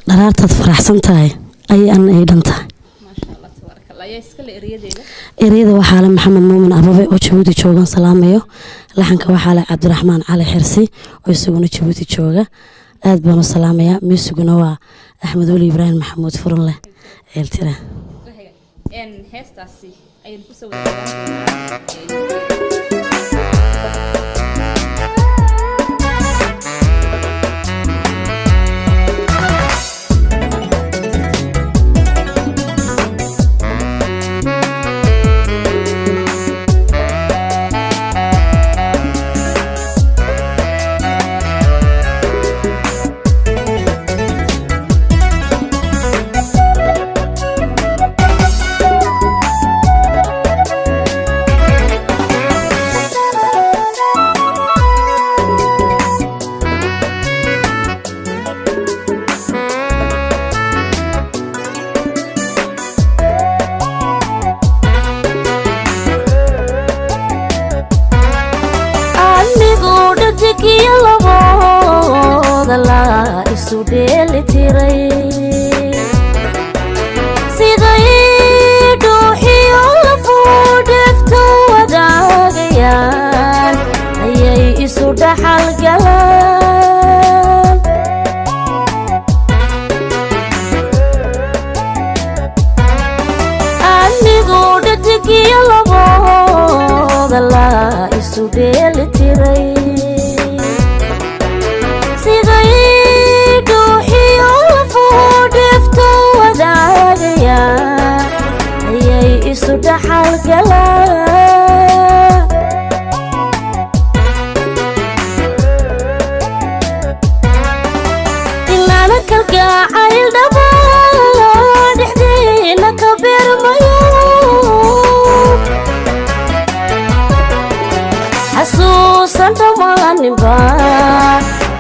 dharaartaad faraxsan tahay ayaan ay dhantahay maasha Allah tabaaraka Allah yaa iska leeriyadeyda ereyada waxaa la maxamed muumin ababe oo Jabuuti joogan salaamayo laxanka waxaa la Cabdiraxmaan Cali Xirsi oo isaguna Jabuuti jooga aad baan u salaamayaa miisuguna waa Axmed Wali Ibrahim Maxamuud Furunle eeltira heestaasi ayaan ku soo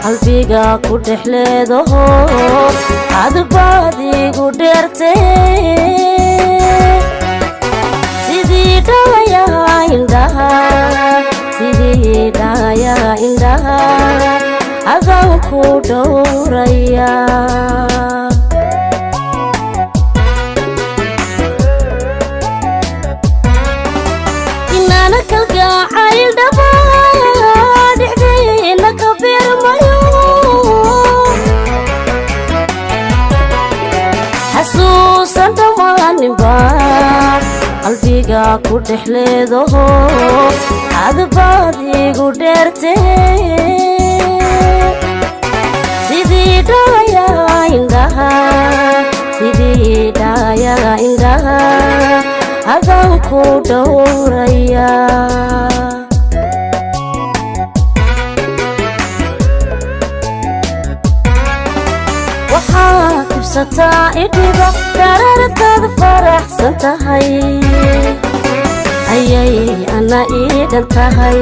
qalbiga ku dhexleedo adbaadigu dheertay sidii dhaya indhaha adaan ku dhowraya inaana kalgacayl dhaba dhexdeena ka beermayo xasuusan dhamaaninba qalbiga ku dhexleedo adbaadigu dheertay sidii dhaya indhaha adaan ku dhowraya waxaa kibsataa idhiba darartaada faraxsan tahay ayay ana iidhan tahay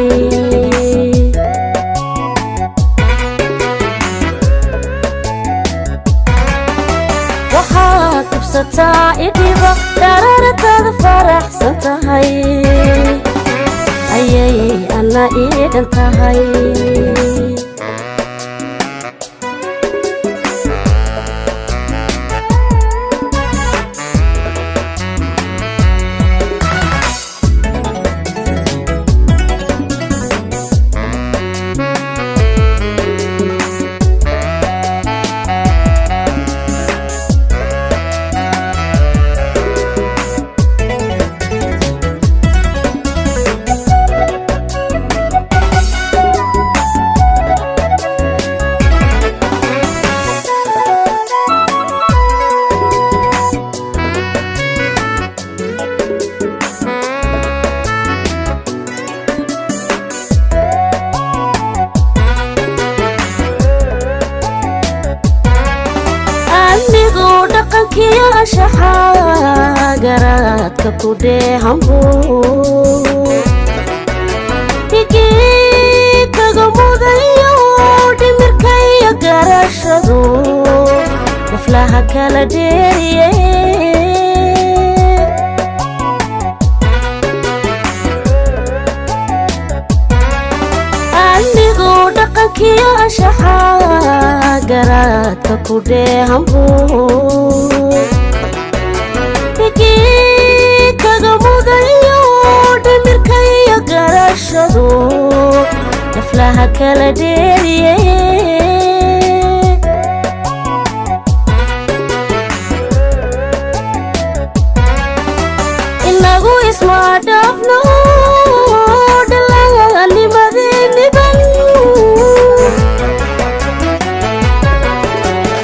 waxaa kibsataa idhiba darartaada faraxsan tahay ayay ana iidhan tahay garaadka ku dheehanbu kaga mudayo dhimirkaya garashadu naflaha kala dheeriye anigoo dhaqankiyo ashaxa garaadka ku dheehanbu dhigii kaga mudayo dhimirkaiyo garashadu naflaha kala dheeriye inagu isma dhaafno dhalaanimadeniban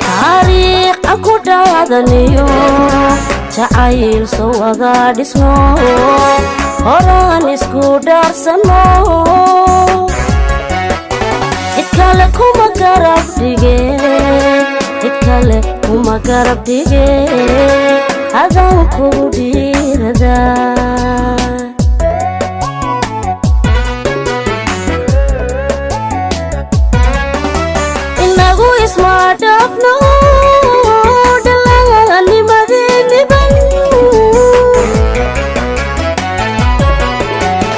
taariikh aan ku dhaadaniyo jacayl soo wada dhisno horaan isku dhaarsano cid kale kuma garab dhige adaan kugu dhiirada inagu isma dhaafno dhalaanimadeniban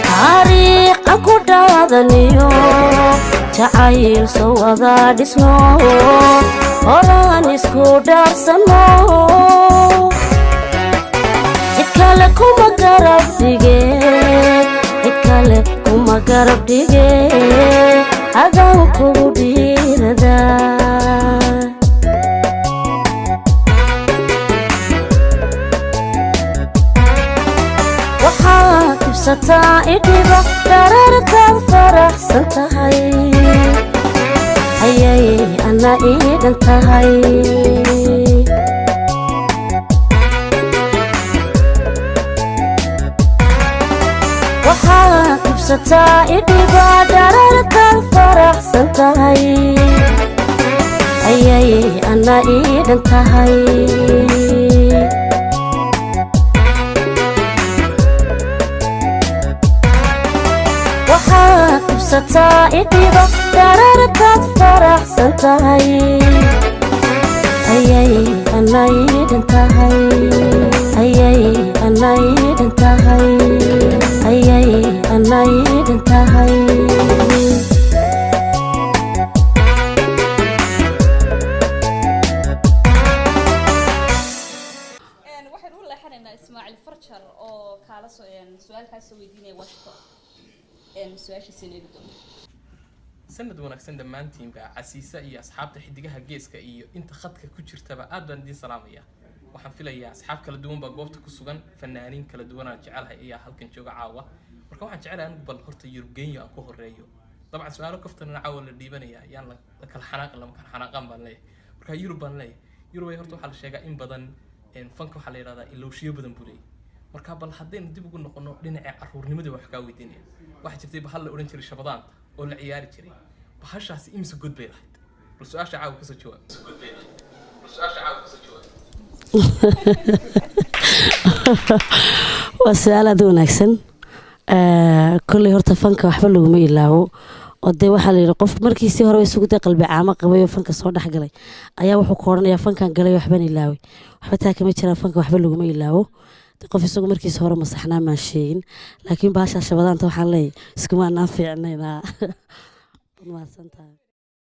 taariikh aan ku dhaadaniyo jacayl soo wada dhisno horaan isku dhaarsano cid kale kuma garab dhige adaan kugu dhiirada waxaa kibsataa idhiba dhararkaad faraxsan tahay ayay ana iidhan tahay waxaa kibsataa idhiba dhararkaad faraxsan tahay ayay ana iidhan tahay waxaa kibsataa idhiba dhararkaad faraxsan tahay ayay ana iidhan tahay ayay ana iidhan tahay ayay ana iidhan tahay waxaan u leexanaynaa Ismaaciil Farjar oo kala soo su'aalkaas soo weydiinay washto su'aasha sineegdo sanad wanaagsan dhammaantiinba casiisa iyo asxaabta xidigaha geeska iyo inta khadka ku jirtaba aad baan idin salaamaya waxaan filayaa asxaab kala duwan baa goobta ku sugan fanaaniin kala duwan aan jecelahay ayaa halkan jooga caawa marka waxaan jecelahay anigu bal horta Yurubgeeyo aan ku horeeyo dabcan su'aalo kaftana caawa la dhiibanaya yaan la kala xanaaqan baan leeyahay marka Yurub baan leeyahay Yurub horta waxa la sheegaa in badan fanka waxa la yiraahdaa ilowshiyo badan buu leeyahay marka bal haddaynu dib ugu noqono dhinaca caruurnimada wax ka weydiinaya waxa jirtay bahal la oran jiray Shabadaan oo la ciyaari jiray bahashaasi imsa good bay lahayd bal su'aasha caawa ka soo jawaab waa su'aal aad u wanaagsan kolley horta fanka waxba laguma ilaawo oo dee waxaa la yidhi qof markiisii hore isugu day qalbi caamo qabay oo fanka soo dhex galay ayaa wuxuu ku odhanayaa fankan galay waxbaan ilaaway waxba taa kama jiraan fanka waxba laguma ilaawo qof isagu markiisa hore masaxnaa maan sheegin laakiin baashaa Shabadaanta waxaan leeyahay iskuma anaan fiicnaynaa mahadsantahay